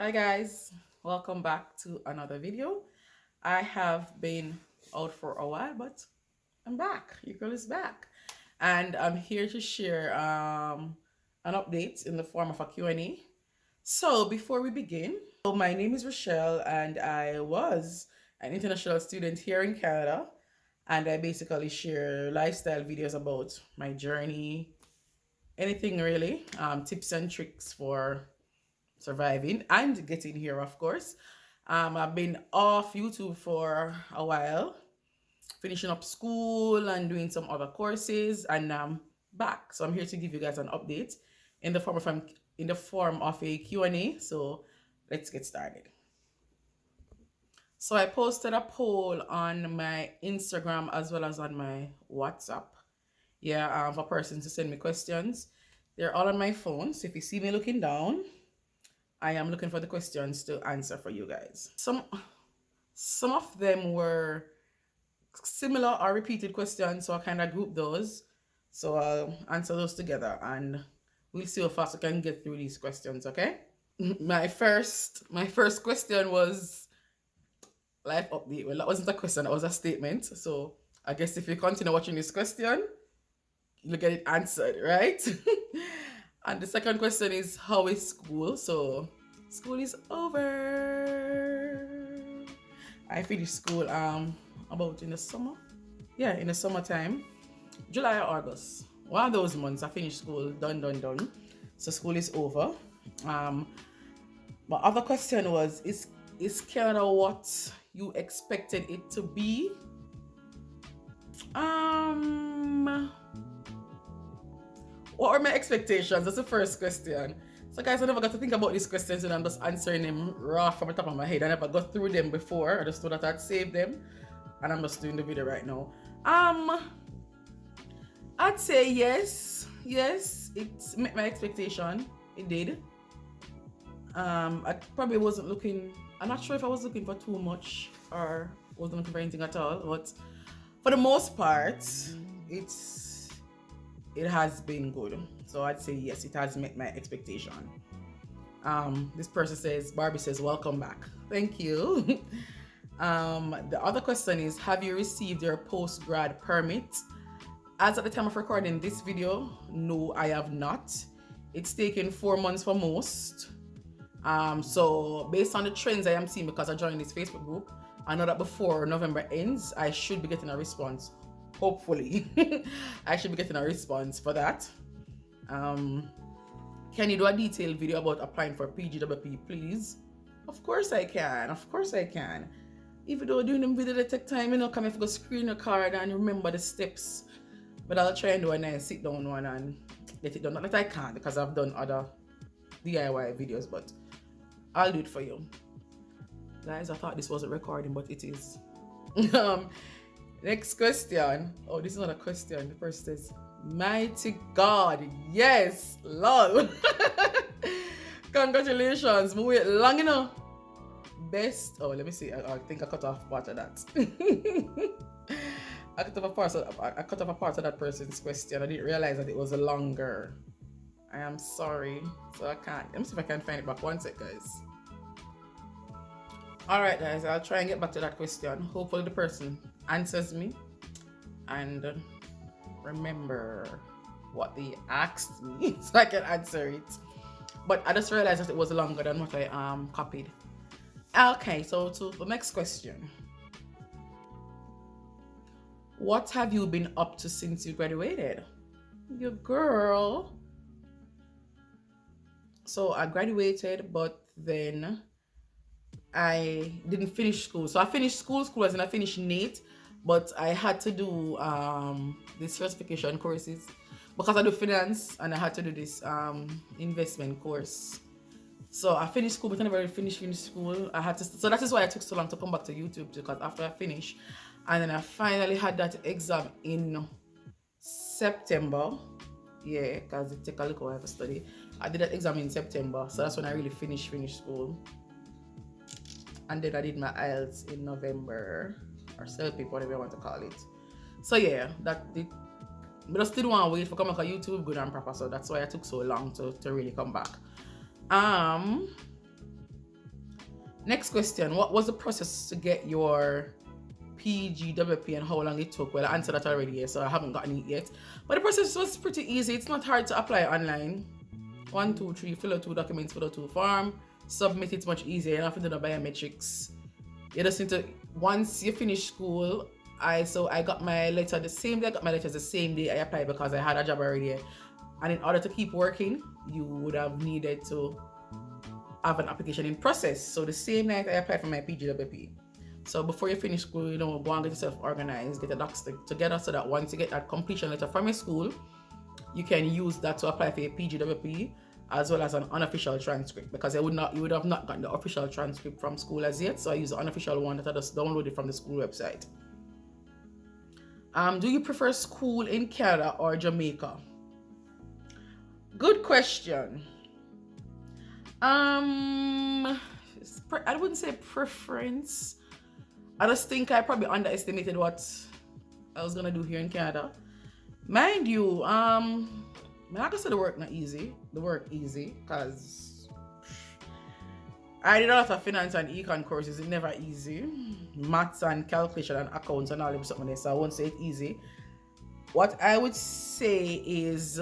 Hi guys, welcome back to another video. I have been out for a while, but I'm back. Your girl is back, and I'm here to share an update in the form of a Q&A. So before we begin, my name is Rochelle, and I was an international student here in Canada, and I basically share lifestyle videos about my journey, anything really, tips and tricks for surviving and getting here, of course. I've been off YouTube for a while, finishing up school and doing some other courses, and I'm back. So I'm here to give you guys an update in the form of a Q&A. So let's get started. So I posted a poll on my Instagram as well as on my WhatsApp. Yeah, for persons to send me questions. They're all on my phone. So if you see me looking down, I am looking for the questions to answer for you guys. Some of them were similar or repeated questions, so I kind of grouped those. So I'll answer those together and we'll see how fast I can get through these questions, okay? My first question was life update. Well, that wasn't a question, that was a statement. So I guess if you continue watching this question, you'll get it answered, right? And the second question is, how is school? So school is over. I finished school about in the summer. Yeah, in the summertime. July or August. One of those months I finished school, done. So school is over. My other question was, is Canada what you expected it to be? What are my expectations? That's the first question. So guys, I never got to think about these questions and I'm just answering them raw from the top of my head. I never got through them before. I just thought that I'd save them. And I'm just doing the video right now. I'd say yes. Yes, it met my expectation. It did. I probably wasn't looking, I'm not sure if I was looking for too much or wasn't looking for anything at all, but for the most part, it has been good. So I'd say yes, it has met my expectation. This person says, Barbie says, welcome back. Thank you. The other question is, have you received your post-grad permit? As at the time of recording this video, no, I have not. It's taken 4 months for most. So based on the trends I am seeing, because I joined this Facebook group, I know that before November ends, I should be getting a response. Hopefully. I should be getting a response for that. Can you do a detailed video about applying for PGWP, please? Of course I can. Of course I can. Even though doing them video they take time, come if you go screen your card and remember the steps. But I'll try and do a nice sit down one and get it done. Not that I can't, because I've done other DIY videos, but I'll do it for you. Guys, I thought this wasn't recording, but it is. Next question. Oh, this is not a question. The person says, mighty God, yes, lol. Congratulations, we wait long enough. Best, oh, let me see. I think I cut off part of that. I cut off a part of that person's question. I didn't realize that it was longer. I am sorry. So I can't. Let me see if I can find it back. One sec, guys. Alright, guys. I'll try and get back to that question. Hopefully the person answers me and remember what they asked me so I can answer it. But I just realized that it was longer than what I copied. Okay, so to the next question. What have you been up to since you graduated? Your girl. So I graduated, but then I didn't finish school. So I finished school as in I finished NATE, but I had to do these certification courses because I do finance and I had to do this investment course. So I finished school, but I never really finished school. I had to, so that is why it took so long to come back to YouTube, because after I finished, and then I finally had that exam in September. Yeah, because it took a little while to study. I did that exam in September, so that's when I really finished school. And then I did my IELTS in November, or CELPIP, whatever you want to call it. So yeah, that did. But I still want to wait for come back on YouTube good and proper, so that's why it took so long to really come back. Next question. What was the process to get your PGWP and how long it took? Well, I answered that already, so I haven't gotten it yet. But the process was pretty easy. It's not hard to apply online. 1, 2, 3, fill out 2 documents, fill out 2 form, submit it much easier. You don't have to do the biometrics. You just need to, once you finish school, I got my letter the same day. I got my letters the same day I applied because I had a job already. And in order to keep working, you would have needed to have an application in process. So the same night I applied for my PGWP. So before you finish school, go and get yourself organized, get the docs together so that once you get that completion letter from your school, you can use that to apply for your PGWP as well as an unofficial transcript, because you would have not gotten the official transcript from school as yet. So I use the unofficial one that I just downloaded from the school website. Do you prefer school in Canada or Jamaica? Good question. I wouldn't say preference. I just think I probably underestimated what I was gonna do here in Canada. Mind you, like I said, the work not easy. The work easy because I did a lot of finance and econ courses. It's never easy. Maths and calculation and accounts and all of something. So I won't say it easy. What I would say is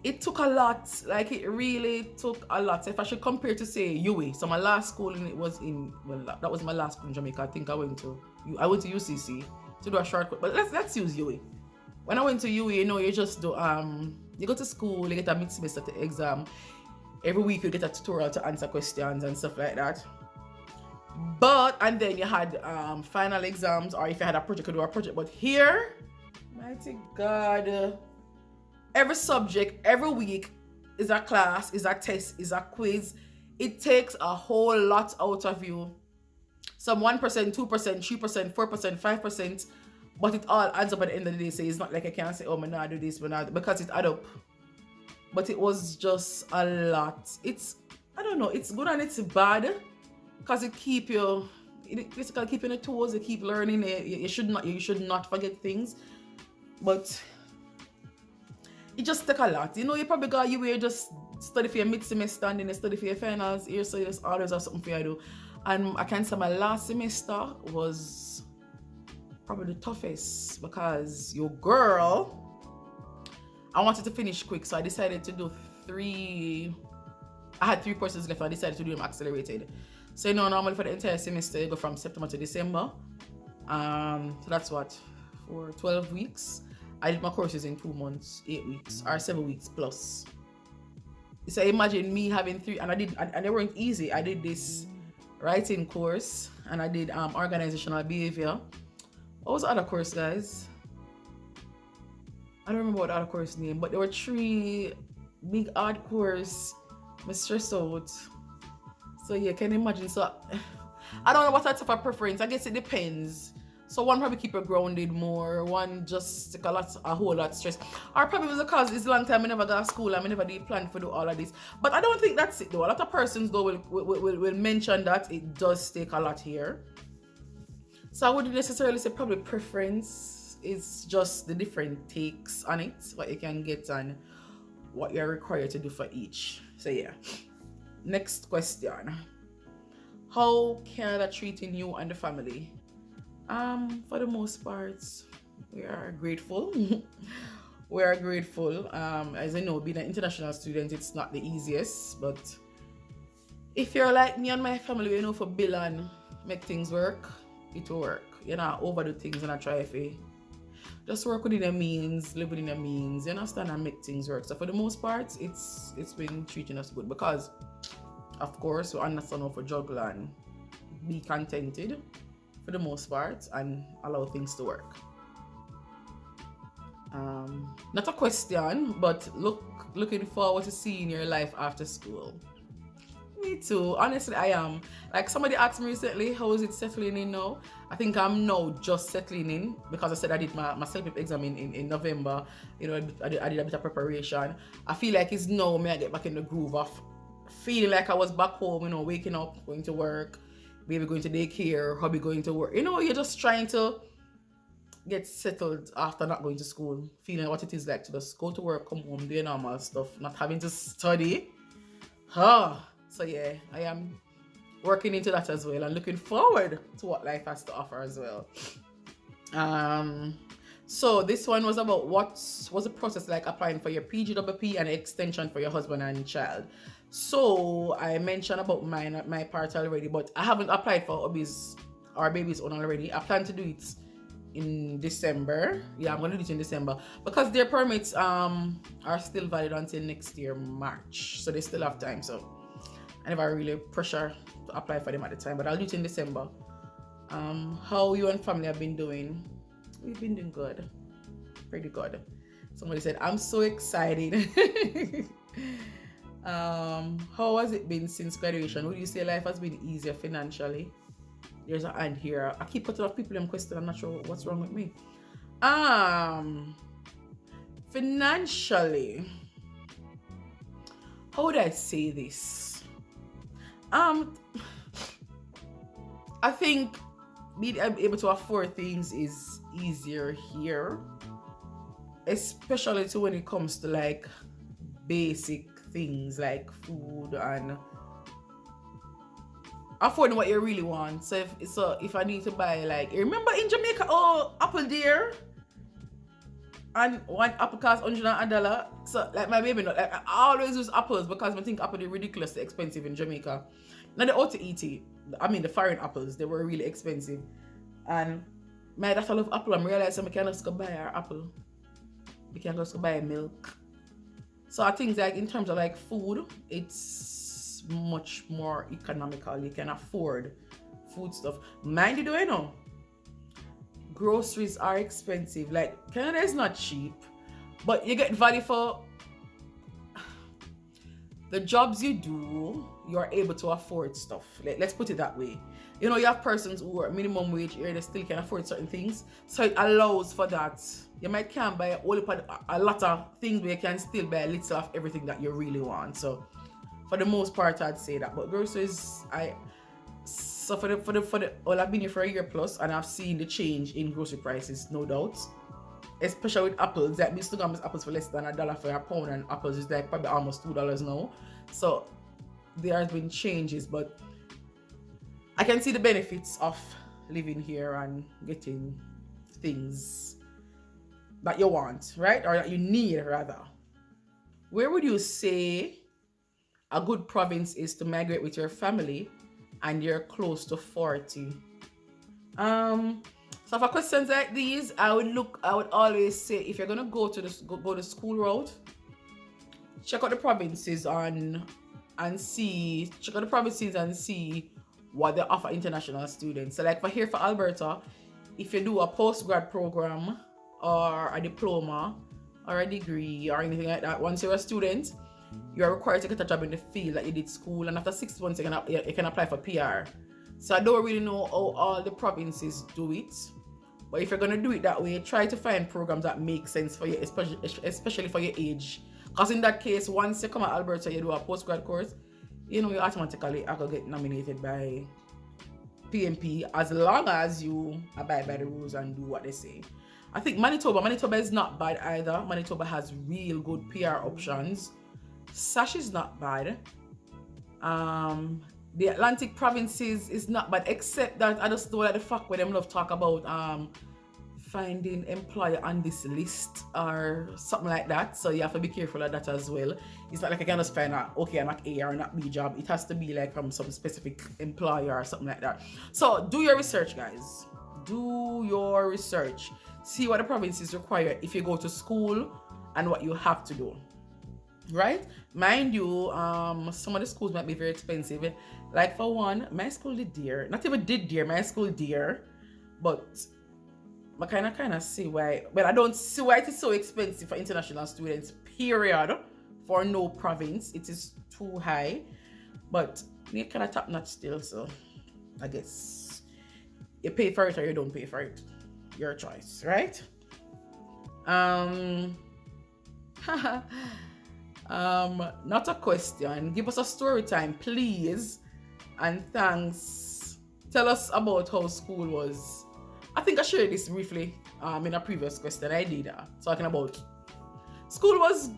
it took a lot. Like it really took a lot. So if I should compare to say UWI, so my last school that was my last school in Jamaica. I think I went to UCC to do a shortcut. But let's use UWI. When I went to UWI, you just do you go to school, you get a mid-semester exam. Every week you get a tutorial to answer questions and stuff like that. And then you had final exams, or if you had a project, you could do a project. But here, mighty God, every subject, every week is a class, is a test, is a quiz. It takes a whole lot out of you. Some 1%, 2%, 3%, 4%, 5%. But it all adds up at the end of the day. So it's not like I can't say, oh, I'm not do this, because it add up. But it was just a lot. I don't know, it's good and it's bad because it basically keep you on your toes. You keep learning. You should not forget things. But it just take a lot. You probably got you just study for your mid-semester and then you study for your finals here, so you just always have something for you to do. And I can say my last semester was probably the toughest because your girl, I wanted to finish quick, so I decided to do I had 3 courses left. I decided to do them accelerated. So normally for the entire semester you go from September to December. So that's what, for 12 weeks. I did my courses in 2 months, 8 weeks, or 7 weeks plus. So imagine me having 3, and they weren't easy. I did this writing course, and I did organizational behavior. What was the other course, guys? I don't remember what the other course name, but there were 3 big hard course. I'm stressed out. So yeah, can you imagine? So I don't know what type of preference. I guess it depends. So one probably keep you grounded more. One just take a whole lot stress. Or probably was because it's a long time I never got to school and I never did plan for do all of this. But I don't think that's it though. A lot of persons though will mention that it does take a lot here. So I wouldn't necessarily say probably preference. It's just the different takes on it, what you can get and what you're required to do for each. So yeah. Next question. How Canada treating you and the family? For the most part, we are grateful. We are grateful. As I know, being an international student, it's not the easiest, but if you're like me and my family, for bill and make things work, it will work. Overdo things and I try to just work within your means, live within your means, you understand, and make things work. So for the most part, it's been treating us good because, of course, we understand how to juggle and be contented for the most part and allow things to work. Not a question, but looking forward to seeing your life after school. Me too. Honestly, I am. Like somebody asked me recently, how is it settling in now? I think I'm now just settling in because I said I did my self-pip exam in November. I did a bit of preparation. I feel like it's now me I get back in the groove of feeling like I was back home, waking up, going to work, maybe going to daycare, hubby going to work. You're just trying to get settled after not going to school, feeling what it is like to just go to work, come home, do your normal stuff, not having to study. So yeah, I am working into that as well and looking forward to what life has to offer as well. Um, so this one was about what was the process like applying for your PGWP and extension for your husband and child. So I mentioned about my part already, but I haven't applied for our baby's own already. I plan to do it in December. Yeah, I'm gonna do it in December because their permits are still valid until next year March, so they still have time. So I never really pressure to apply for them at the time, but I'll do it in December. How you and family have been doing? We've been doing good, pretty good. Somebody said I'm so excited. How has it been since graduation? Would you say life has been easier financially? There's an hand here. I keep putting up people in question. I'm not sure what's wrong with me. Financially, how would I say this? I think being able to afford things is easier here, especially when it comes to like basic things like food and affording what you really want. So if I need to buy, like, you remember in Jamaica, apple dear, and one apple costs $100. So like my baby, like, I always use apples because I think apple is ridiculously expensive in Jamaica. Now the ought to eat it. I mean the foreign apples, they were really expensive. And my daughter love apple. I'm realizing we can just go buy our apple. We can just go buy milk. So I think like in terms of like food, it's much more economical. You can afford food stuff. Mind you, do I know? Groceries are expensive. Like Canada is not cheap, but you get value for the jobs you do. You are able to afford stuff. Let's put it that way. You know, you have persons who are minimum wage here, they still can afford certain things. So it allows for that. You might can't buy a lot of things, but you can still buy a little of everything that you really want. So for the most part, I'd say that. But groceries, well, I've been here for a year plus, and I've seen the change in grocery prices, no doubt. Especially with apples, like we still got apples for less than $1 for a pound, and apples is like probably almost $2 now. So there has been changes, but I can see the benefits of living here and getting things that you want, right? Or that you need, rather. Where would you say a good province is to migrate with your family and you're close to 40? So for questions like these, I would always say, if you're gonna go the school route, check out the provinces and see what they offer international students. So like for Alberta, if you do a postgrad program or a diploma or a degree or anything like that, once you're a student, you're required to get a job in the field that you did school, and after 6 months you can apply for PR. So I don't really know how all the provinces do it, but if you're gonna do it that way, try to find programs that make sense for you, especially for your age. Because in that case, once you come to Alberta, you do a postgrad course, you know, you automatically are gonna get nominated by PMP as long as you abide by the rules and do what they say. I think Manitoba is not bad either. Manitoba has real good PR options. Sash is not bad. The Atlantic provinces is not bad, except that I just don't like the fact where them love talk about finding employer on this list or something like that. So you have to be careful of that as well. It's not like I can just find out, okay, I'm not A or not B job. It has to be like from some specific employer or something like that. So do your research, guys. Do your research. See what the provinces require if you go to school and what you have to do. Right? Mind you, some of the schools might be very expensive. Like for one, my school did dear. Not even did dear, my school dear. But I kind of see why. But I don't see why it is so expensive for international students, period. For no province, it is too high. But you kind of top notch still, so I guess you pay for it or you don't pay for it. Your choice, right? Not a question. Give us a story time, please. And thanks. Tell us about how school was. I think I shared this briefly in a previous question I did, talking about school was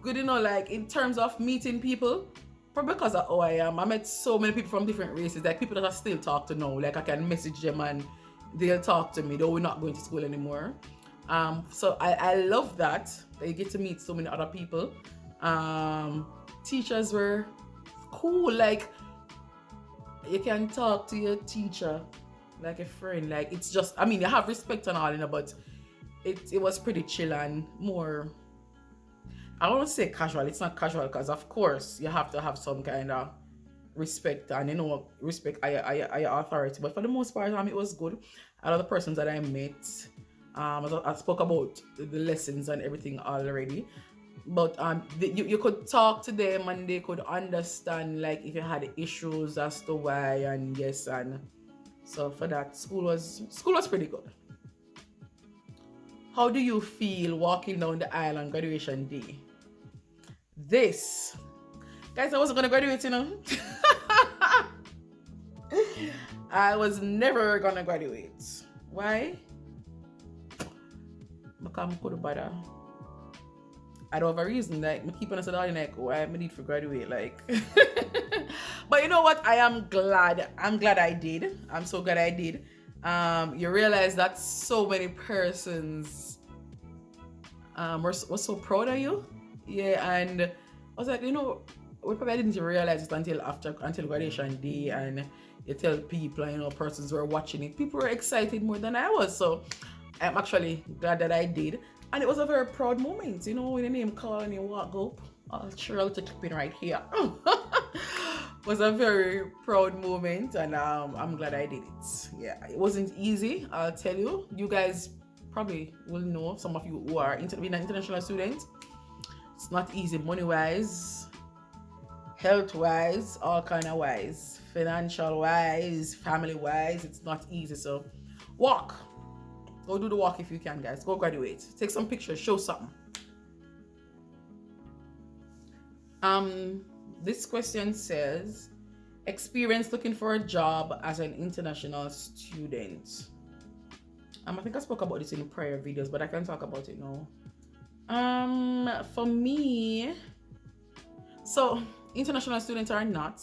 good, you know, like in terms of meeting people. probably because of who I am. I met so many people from different races, like people that I still talk to now. Like I can message them and they'll talk to me, though we're not going to school anymore. So I love that you get to meet so many other people. Teachers were cool. Like you can talk to your teacher like a friend. Like it's just, I mean, you have respect and all, you know, but it was pretty chill and more, I don't want to say casual. It's not casual because of course you have to have some kind of respect and, you know, respect your authority. But for the most part, it was good. A lot of the persons that I met, I spoke about the lessons and everything already. But you could talk to them and they could understand, like if you had issues as to why, and yes, and so for that, school was pretty good. How do you feel walking down the aisle on graduation day? This, guys, I wasn't gonna graduate, you know. I was never gonna graduate. Why? Because I could bother. I don't have a reason. Like, I keep on saying, like, why I need to graduate, like. But you know what? I am glad. I'm glad I did. I'm so glad I did. You realize that so many persons were so proud of you. Yeah, and I was like, you know, we probably didn't realize it until graduation day, and you tell people, you know, persons were watching it. People were excited more than I was. So I'm actually glad that I did. And it was a very proud moment, you know, when your name call and you walk up. I'll share a little clipping right here. It was a very proud moment, and I'm glad I did it. Yeah, it wasn't easy, I'll tell you. You guys probably will know, some of you who are being an international student, it's not easy money-wise, health-wise, all kind of wise, financial-wise, family-wise. It's not easy. So walk. Go do the walk if you can, guys. Go graduate. Take some pictures. Show something. This question says, experience looking for a job as an international student. I think I spoke about this in prior videos, but I can talk about it now. For me, so international students are not.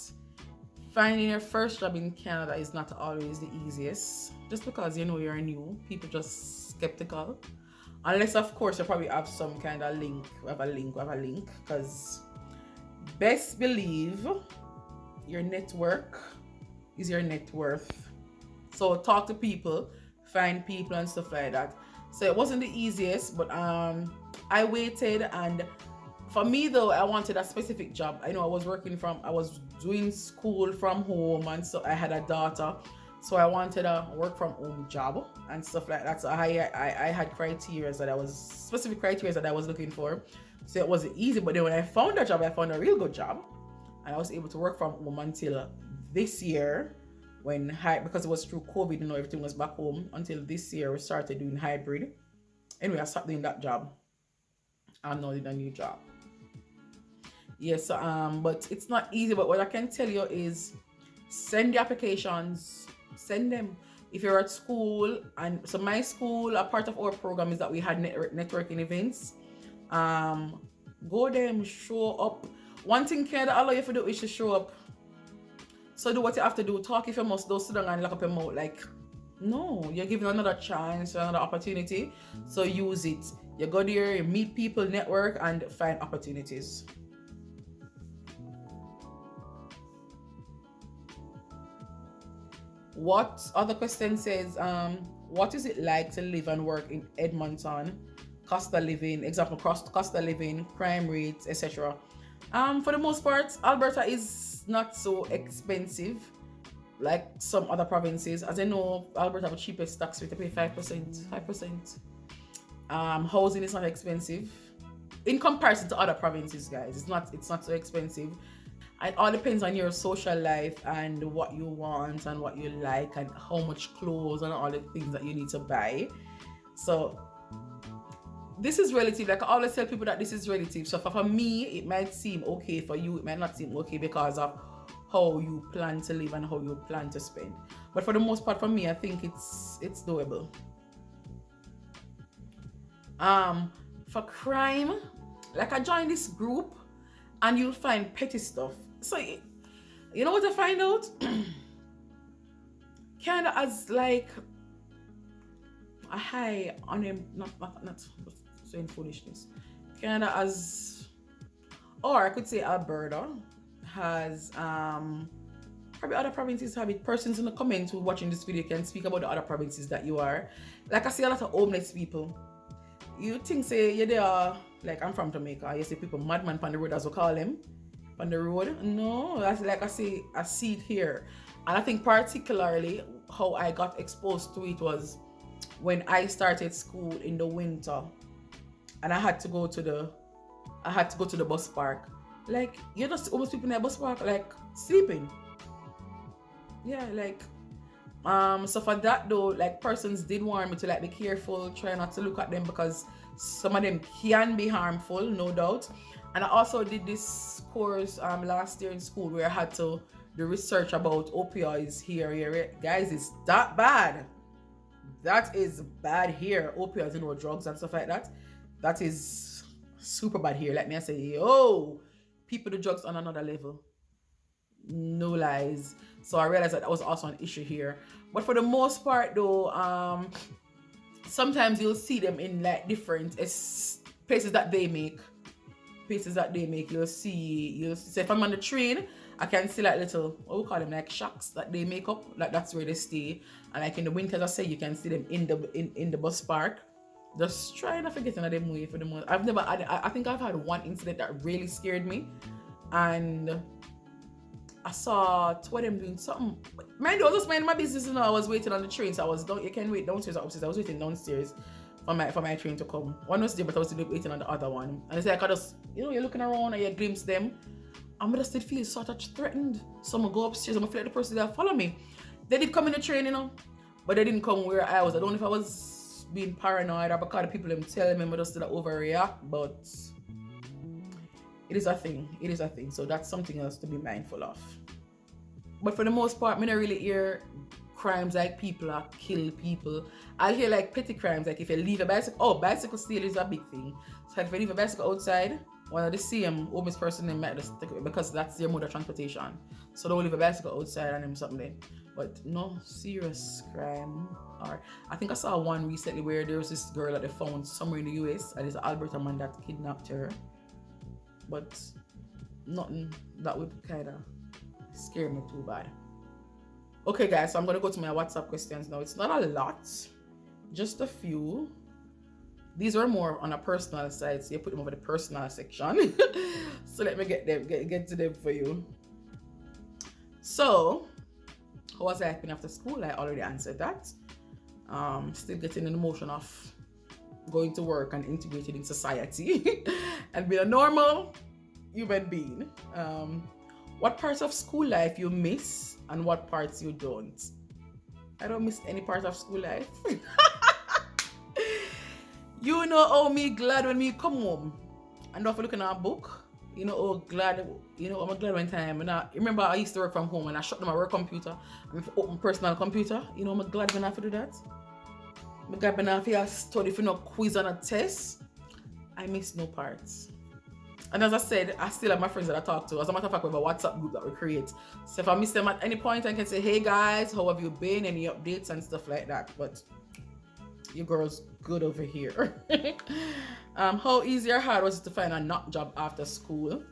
Finding your first job in Canada is not always the easiest, just because, you know, you're new. People just skeptical, unless of course you probably have some kind of link. We have a link, because best believe your network is your net worth. So talk to people, find people and stuff like that. So it wasn't the easiest, but I waited, and for me though, I wanted a specific job. I know I was doing school from home, and so I had a daughter, so I wanted a work from home job and stuff like that. So I had specific criteria that I was looking for. So it wasn't easy, but then when I found a job, I found a real good job, and I was able to work from home until this year, because it was through COVID, you know, everything was back home. Until this year we started doing hybrid. Anyway, I stopped doing that job. I'm now doing a new job. Yes, but it's not easy. But what I can tell you is, send the applications, send them. If you're at school, and so my school, a part of our program is that we had networking events. Go them, show up. One thing Canada allow you to do is to show up. So do what you have to do. Talk if you must, don't sit down and lock up your mouth. Like, no, you're given another chance, another opportunity. So use it. You go there, you meet people, network, and find opportunities. What other question says, what is it like to live and work in Edmonton? Cost of living, example, cost of living, crime rates, etc. For the most part, Alberta is not so expensive like some other provinces. As I know, Alberta have the cheapest tax rate. They pay 5%. 5%. Housing is not expensive in comparison to other provinces, guys. It's not so expensive. It all depends on your social life and what you want and what you like and how much clothes and all the things that you need to buy. So this is relative. Like I always tell people that this is relative. So for me, it might seem okay. For you, it might not seem okay because of how you plan to live and how you plan to spend. But for the most part, for me, I think it's doable. For crime, like I joined this group and you'll find petty stuff. So you know what I find out? Canada has like a high on him, not saying foolishness. Canada has, or I could say Alberta has probably other provinces have it. Persons in the comments who are watching this video can speak about the other provinces that you are. Like I see a lot of homeless people. You think say yeah they are like I'm from Jamaica. You see people madman on the road as we call them. On the road. No, that's like I see it here. And I think particularly how I got exposed to it was when I started school in the winter and I had to go to the bus park. Like you just almost people in the bus park like sleeping. Yeah, like so for that though, like persons did warn me to like be careful, try not to look at them because some of them can be harmful, no doubt. And I also did this course last year in school where I had to do research about opioids here. Guys, it's that bad. That is bad here. Opioids, drugs and stuff like that. That is super bad here. Let me say, yo, people do drugs on another level. No lies. So I realized that was also an issue here. But for the most part though, sometimes you'll see them in like different places that they make. You'll see if I'm on the train, I can see like little, what we call them, like shacks that they make up, like that's where they stay. And like in the winters, I say you can see them in the bus park. Just trying to forget another them way for the most. I think I've had one incident that really scared me, and I saw two of them doing something. Mind you, I was just minding my business, I was waiting on the train, so I was you can wait downstairs or upstairs. I was waiting downstairs for my train to come. One was there, but I was still waiting on the other one. And it's like I just, you're looking around and you glimpse them. I'm just still feel sort of threatened. So I'm gonna go upstairs, I'm gonna feel like the person that follow me. They did come in the train, but they didn't come where I was. I don't know if I was being paranoid or because the people them tell me I just still overreact, but it is a thing. So that's something else to be mindful of. But for the most part, I don't really hear crimes like people are kill people. I'll hear like petty crimes, like if you leave a bicycle. Bicycle steal is a big thing. So if you leave a bicycle outside, one of the same homeless person they might just take it because that's their mode of transportation. So don't leave a bicycle outside and them something there. But no serious crime. Or I think I saw one recently where there was this girl that they found somewhere in the US and it's an Alberta man that kidnapped her. But nothing that would kind of scare me too bad. Okay guys, so I'm going to go to my WhatsApp questions now. It's not a lot, just a few. These are more on a personal side, so you put them over the personal section. So let me get to them for you. So, how was life been after school? I already answered that. Still getting in the motion of going to work and integrating in society and being a normal human being. What parts of school life you miss and what parts you don't? I don't miss any part of school life. You know how me glad when me come home and after looking at a book. I'm glad one time. And I remember I used to work from home and I shut down my work computer and open personal computer. I'm glad when I have to do that. I'm glad when I have to study for no quiz and a test. I miss no parts. And as I said, I still have my friends that I talk to. As a matter of fact, we have a WhatsApp group that we create. So if I miss them at any point, I can say, hey guys, how have you been? Any updates and stuff like that. But you girls good over here. How easy or hard was it to find a knock job after school?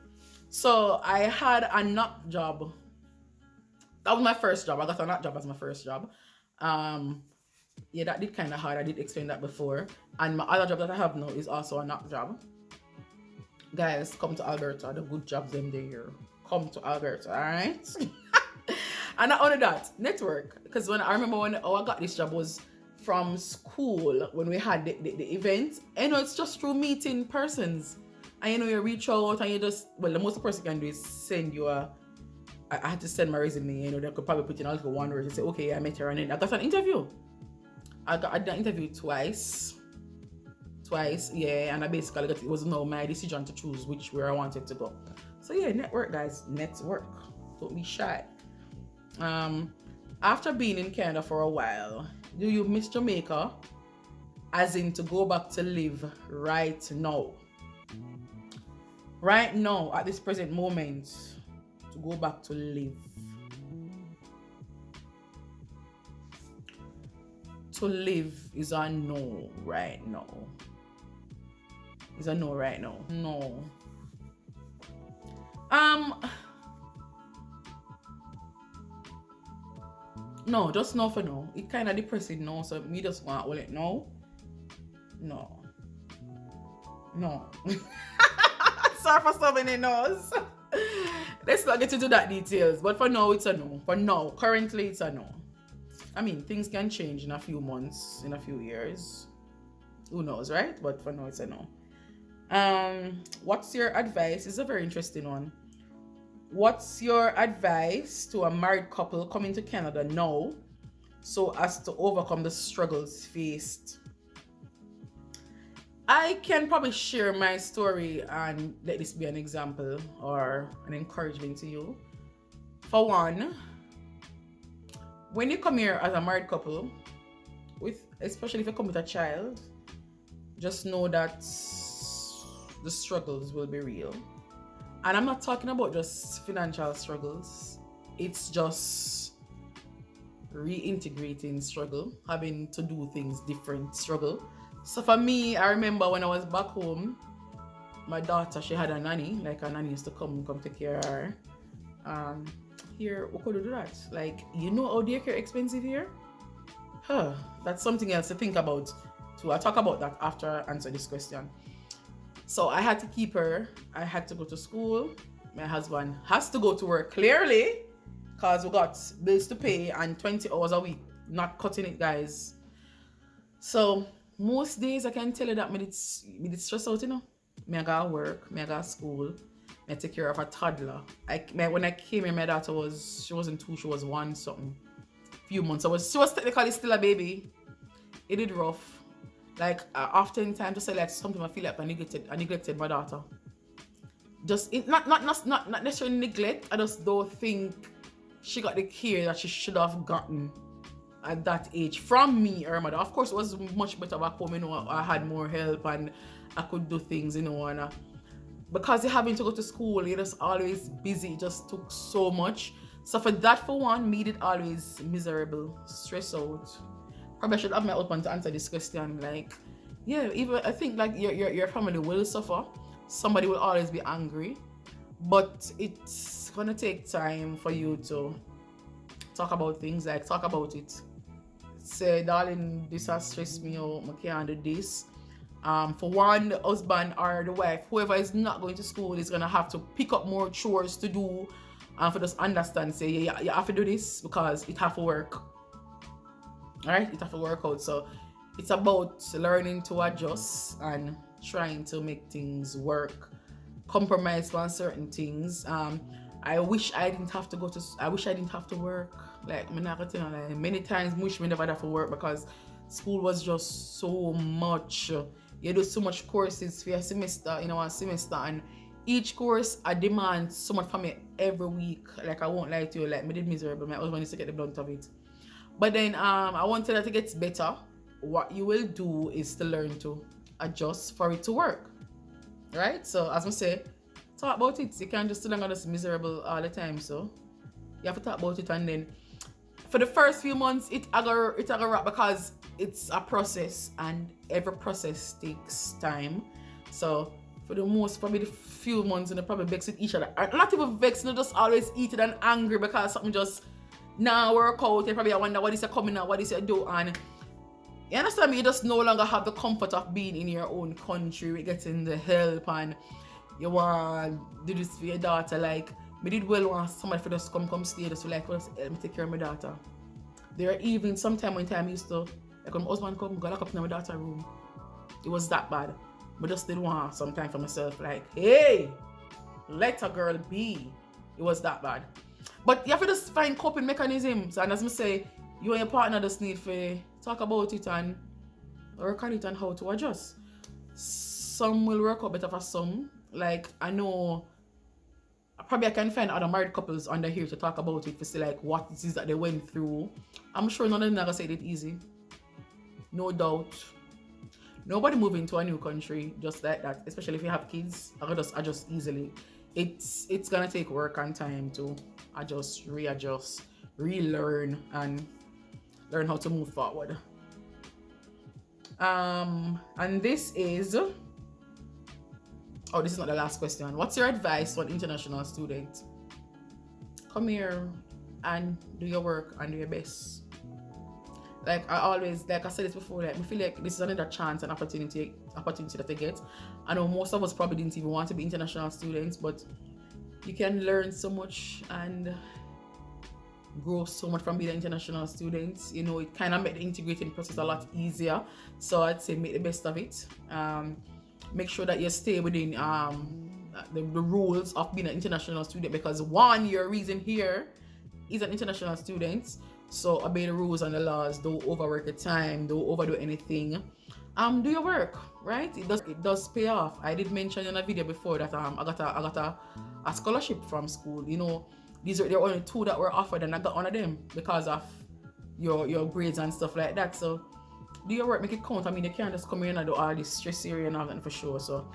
So I had a knock job. That was my first job. I got a knock job as my first job. Yeah, that did kind of hard. I did explain that before. And my other job that I have now is also a knock job. Guys, come to Alberta. The good jobs them there. Come to Alberta, alright? And not only that, network. Because when I remember when I got this job was from school when we had the event. It's just through meeting persons. And you reach out and you just, the most the person can do is send you I had to send my resume, they could probably put in a little one word and say, okay, I met her and then I got an interview. I did an interview twice, yeah, and I basically got, it was now my decision to choose where I wanted to go. So yeah, network guys, network. Don't be shy. After being in Canada for a while, do you miss Jamaica? As in to go back to live right now? Right now, at this present moment, to go back to live. To live is a no right now. Is a no right now. No. No, just no for now. It kind of depressing now, so me just want to it no. No. No. Sorry for so many no's. Let's not get into that details, but for now it's a no. For now, currently it's a no. I mean, things can change in a few months, in a few years. Who knows, right? But for now it's a no. What's your advice? It's a very interesting one. What's your advice to a married couple coming to Canada now so as to overcome the struggles faced? I can probably share my story and let this be an example or an encouragement to you. For one, when you come here as a married couple, especially if you come with a child, just know that the struggles will be real. And I'm not talking about just financial struggles. It's just reintegrating struggle, having to do things different struggle. So for me, I remember when I was back home, my daughter, she had a nanny. Like, a nanny used to come take care of her. Here, we could do that. Like, you know how daycare expensive here? That's something else to think about too. I'll talk about that after I answer this question. So I had to keep her. I had to go to school. My husband has to go to work, clearly, because we got bills to pay and 20 hours a week. Not cutting it, guys. So most days I can tell you that me did stress out, you know. Me I got work, me I got school, me I take care of a toddler. When I came here, my daughter she wasn't 2, she was 1 something. Few months. She was technically still a baby. It did rough. Like, oftentimes just say like something I feel like I neglected my daughter. Just not necessarily neglect. I just don't think she got the care that she should have gotten at that age from me or her mother. Of course, it was much better back home. You know, I had more help and I could do things. You know, and because you're having to go to school, you're just always busy. It just took so much. So for that, for one, made it always miserable, stress out. Probably I should have my husband to answer this question. Like, yeah, even I think like your family will suffer. Somebody will always be angry, but it's gonna take time for you to talk about things. Like, talk about it. Say, darling, this has stressed me out. I can't do this. For one, the husband or the wife, whoever is not going to school, is gonna have to pick up more chores to do, and for just understand. Say, yeah, you have to do this because it have to work. Alright, it have to work out. So it's about learning to adjust and trying to make things work, compromise on certain things. I wish I didn't have to work. Like, I'm not gonna tell you, like, many times wish me never have to work because school was just so much. You do so much courses for a semester, one semester, and each course I demand so much from me every week. Like, I won't lie to you, like, me did miserable. My husband used to get the blunt of it. But then I want to that it gets better. What you will do is to learn to adjust for it to work. Right? So as I say, talk about it. You can't just sit down and just miserable all the time. So you have to talk about it, and then for the first few months it aga rock because it's a process and every process takes time. So for the most, probably the few months, and they probably vex with each other. Not even vex, just always heated and angry because something just now work out. You probably wonder what is coming out, what is it do, and you understand me, you just no longer have the comfort of being in your own country, with getting the help, and you want to do this for your daughter. Like, me did well want somebody for just come stay just like, well, help me take care of my daughter. There are even sometime when time used to, like, when my husband come, go lock up in my daughter's room. It was that bad. But just did want some time for myself, like, hey, let a girl be. It was that bad. But you have to just find coping mechanisms, and as I say, you and your partner just need to talk about it and work on it and how to adjust. Some will work out better for some. Like, I know probably I can find other married couples under here to talk about it, to see like what it is that they went through. I'm sure none of them never said it easy. No doubt. Nobody moving to a new country just like that, especially if you have kids, I can just adjust easily. it's gonna take work and time to adjust, readjust, relearn, and learn how to move forward. And this is this is not the last question. What's your advice to an international student? Come here and do your work and do your best. Like I said this before, like I feel like this is another chance and opportunity that they get. I know most of us probably didn't even want to be international students, but you can learn so much and grow so much from being an international student. You know, it kind of made the integrating process a lot easier. So I'd say make the best of it. Make sure that you stay within the rules of being an international student, because one, your reason here is an international student. So obey the rules and the laws. Don't overwork your time. Don't overdo anything. Do your work, right? It does pay off. I did mention in a video before that I got a scholarship from school. You know, there were only 2 that were offered, and I got one of them because of your grades and stuff like that. So do your work, make it count. I mean, you can't just come here and do all this stress area and all that for sure. So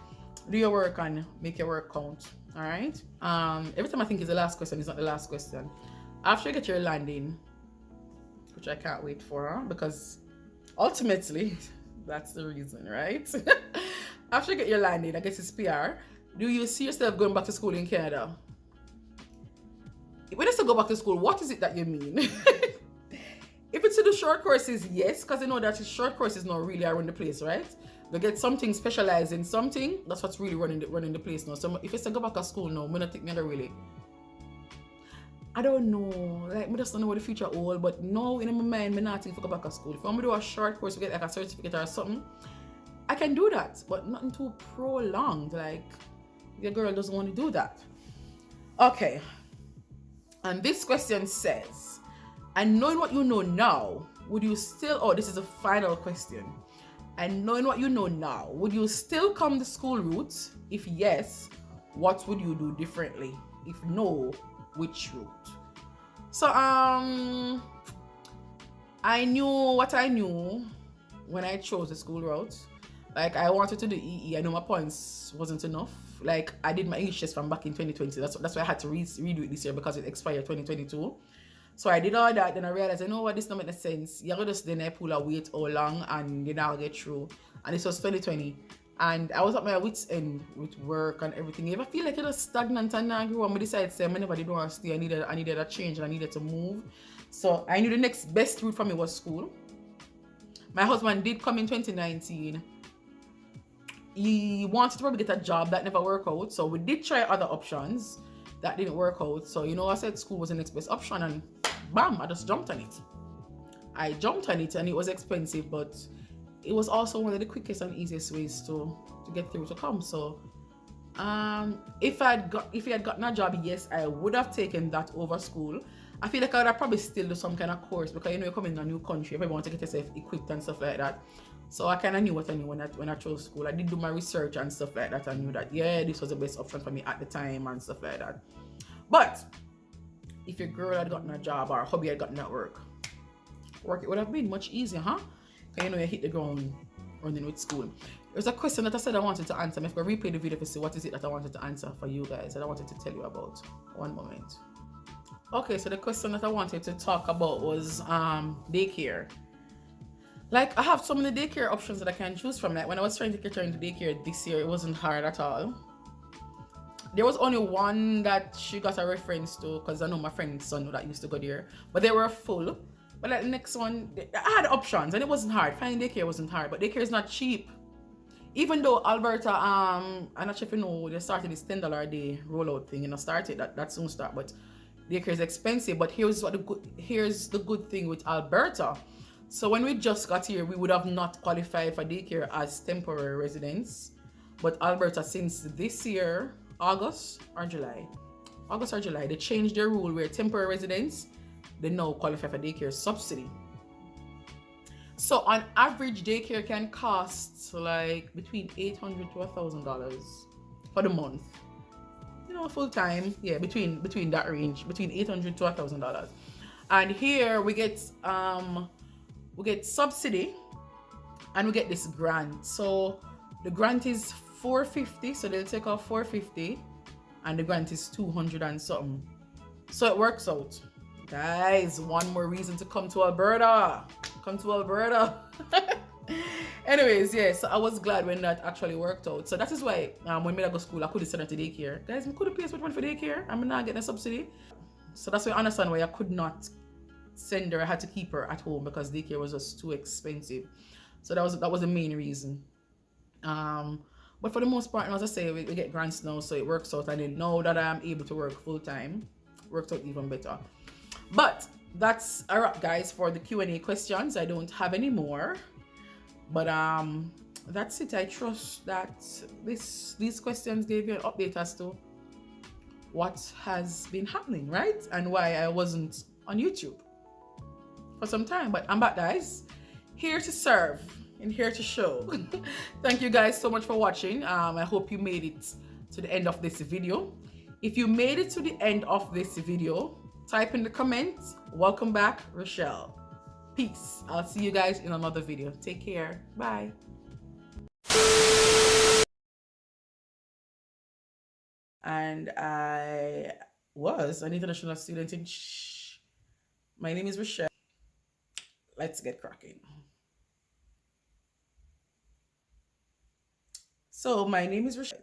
do your work and make your work count. All right. Every time I think it's the last question, it's not the last question. After you get your landing, which I can't wait for, because ultimately that's the reason, right? After you get your landing, I guess it's PR. Do you see yourself going back to school in Canada? When you say go back to school, what is it that you mean? If it's to do short courses, yes, because you know that short courses not really around the place, right? They get something specialized in something, that's what's really running the place now. So if it's to go back to school, no, I'm not think me really. I don't know, like, I just don't know what the future holds, but now in my mind, I'm not thinking to go back to school. If I want to do a short course to get like a certificate or something, I can do that, but nothing too prolonged. Like, your girl doesn't want to do that. Okay. And this question says, and knowing what you know now, would you still, this is a final question. And knowing what you know now, would you still come the school route? If yes, what would you do differently? If no, which route? So I knew what I knew when I chose the school route. Like, I wanted to do EE. I know my points wasn't enough. Like, I did my English test from back in 2020. That's why I had to redo it this year, because it expired 2022. So I did all that, then I realized, you know what, this don't make sense. You're just then I pull a weight all along and then I'll get through. And this was 2020. And I was at my wits' end with work and everything. If I feel like it was stagnant and I grew, I decided to say I never did want to stay. I needed a change and I needed to move. So I knew the next best route for me was school. My husband did come in 2019. He wanted to probably get a job, that never worked out. So we did try other options that didn't work out. So, you know, I said school was the next best option, and bam, I just jumped on it. I jumped on it, and it was expensive, but it was also one of the quickest and easiest ways to get through to come. So if he had gotten a job, yes, I would have taken that over school. I feel like I would have probably still do some kind of course, because you know, you're coming in a new country, everyone want to get yourself equipped and stuff like that. So I kind of knew what I knew when I chose school. I did do my research and stuff like that. I knew that, yeah, this was the best option for me at the time and stuff like that. But if your girl had gotten a job or hubby had gotten that work, it would have been much easier, huh? Because, you know, you hit the ground running with school. There's a question that I said I wanted to answer. I'm going to replay the video to see what is it that I wanted to answer for you guys that I wanted to tell you about. One moment. Okay, so the question that I wanted to talk about was daycare. Like, I have so many daycare options that I can choose from. Like, when I was trying to get her into daycare this year, it wasn't hard at all. There was only one that she got a reference to, because I know my friend's son that used to go there, but they were full. But like the next one, I had options and it wasn't hard. Finding daycare wasn't hard, but daycare is not cheap. Even though Alberta, I'm not sure if you know, they started this $10 a day rollout thing, that soon start, but daycare is expensive. But here's the good thing with Alberta. So when we just got here, we would have not qualified for daycare as temporary residents. But Alberta, since this year, August or July, they changed their rule where temporary residents, they now qualify for daycare subsidy. So on average, daycare can cost like between $800 to $1,000 for the month. You know, full time, yeah, between that range, between $800 to $1,000. And here we get subsidy and we get this grant. So the grant is $450, so they'll take off $450 and the grant is 200 and something. So it works out. Guys, one more reason to come to Alberta. Come to Alberta. Anyways, yeah, so I was glad when that actually worked out. So that is why when I go to school, I could send her to daycare. Guys, I could pay so much money for daycare. I'm not getting a subsidy. So that's why I understand why I could not send her. I had to keep her at home because daycare was just too expensive. So that was the main reason. But for the most part, as I say, we get grants now, so it works out. And then now that I'm able to work full time, worked out even better. But that's a wrap, guys, for the Q&A questions. I don't have any more. But that's it. I trust that these questions gave you an update as to what has been happening, right? And why I wasn't on YouTube for some time. But I'm back, guys, here to serve and here to show. Thank you guys so much for watching. I hope you made it to the end of this video. If you made it to the end of this video, type in the comments, welcome back, Rochelle. Peace. I'll see you guys in another video. Take care. Bye. And I was an international student in my name is Rochelle. Let's get cracking. So my name is Rochelle.